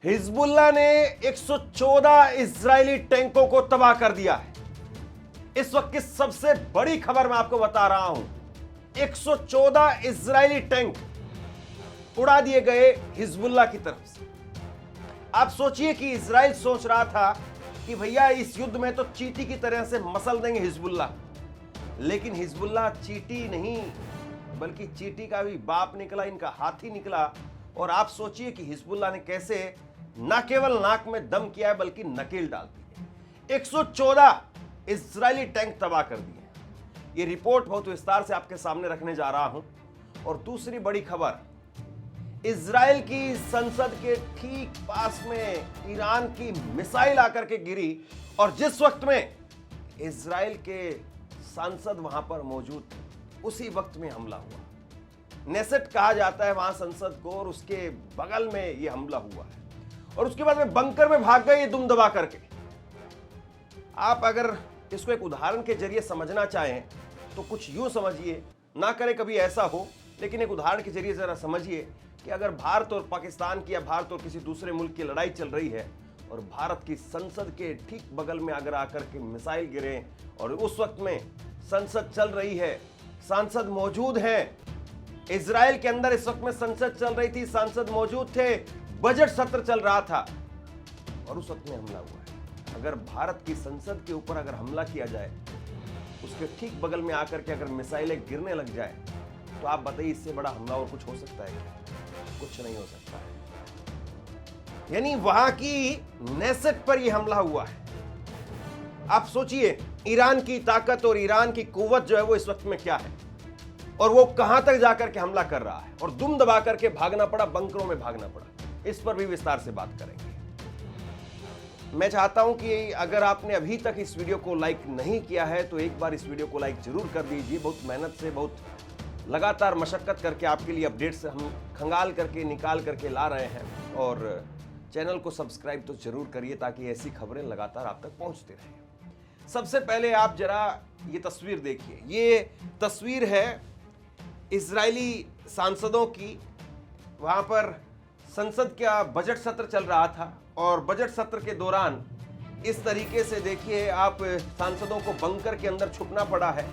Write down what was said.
Hezbollah ने 114 Israeli टैंकों को तबाह कर दिया है। इस वक्त की सबसे बड़ी खबर मैं आपको बता रहा हूं, 114 इजरायली टैंक उड़ा दिए गए हिजबुल्लाह की तरफ से। आप सोचिए कि इजराइल सोच रहा था कि भैया इस युद्ध में तो चींटी की तरह से मसल देंगे हिजबुल्लाह, लेकिन हिजबुल्लाह चींटी नहीं बल्कि चींटी का भी बाप निकला, इनका हाथी निकला। और आप सोचिए कि हिजबुल्लाह ने कैसे न केवल नाक में दम किया है बल्कि नकेल डाल दी है। 114 इजरायली टैंक तबाह कर दिए। ये रिपोर्ट बहुत विस्तार से आपके सामने रखने जा रहा हूं। और दूसरी बड़ी खबर, इजराइल की संसद के ठीक पास में ईरान की मिसाइल आकर के गिरी और जिस वक्त में इजराइल के सांसद वहां पर मौजूद थे उसी वक्त में हमला हुआ। नेसेट कहा जाता है वहां संसद को, और उसके बगल में यह हमला हुआ है। और उसके बाद में बंकर में भाग गए ये दुम दबा करके। आप अगर इसको एक उदाहरण के जरिए समझना चाहें तो कुछ यूं समझिए, ना करे कभी ऐसा हो, लेकिन एक उदाहरण के जरिए जरा समझिए कि अगर भारत और पाकिस्तान की या भारत और किसी दूसरे मुल्क की लड़ाई चल रही है और भारत की संसद के ठीक बगल में अगर आकर के मिसाइल गिरे और उस वक्त में संसद चल रही है, सांसद मौजूद हैं, इजराइल के अंदर इस वक्त में संसद चल रही थी, सांसद मौजूद थे, बजट सत्र चल रहा था और उस वक्त में हमला हुआ है। अगर भारत की संसद के ऊपर अगर हमला किया जाए, उसके ठीक बगल में आकर के अगर मिसाइलें गिरने लग जाए, तो आप बताइए इससे बड़ा हमला और कुछ हो सकता है क्या? कुछ नहीं हो सकता है। यानी वहां की नेसेट पर यह हमला हुआ है। आप सोचिए ईरान की ताकत और ईरान की कुव्वत जो है वो इस वक्त में क्या है, और वो कहां तक जाकर के हमला कर रहा है, और दुम दबा करके भागना पड़ा, बंकरों में भागना पड़ा। इस पर भी विस्तार से बात करेंगे। मैं चाहता हूं कि अगर आपने अभी तक इस वीडियो को लाइक नहीं किया है तो एक बार इस वीडियो को लाइक जरूर कर दीजिए। बहुत मेहनत से, बहुत लगातार मशक्कत करके आपके लिए अपडेट्स हम खंगाल करके निकाल करके ला रहे हैं। और चैनल को सब्सक्राइब तो जरूर करिए ताकि ऐसी खबरें लगातार आप तक पहुंचती रहें। सबसे पहले आप जरा ये तस्वीर देखिए। ये तस्वीर है इजरायली सांसदों की। वहां पर संसद का बजट सत्र चल रहा था और बजट सत्र के दौरान इस तरीके से देखिए आप सांसदों को बंकर के अंदर छुपना पड़ा है।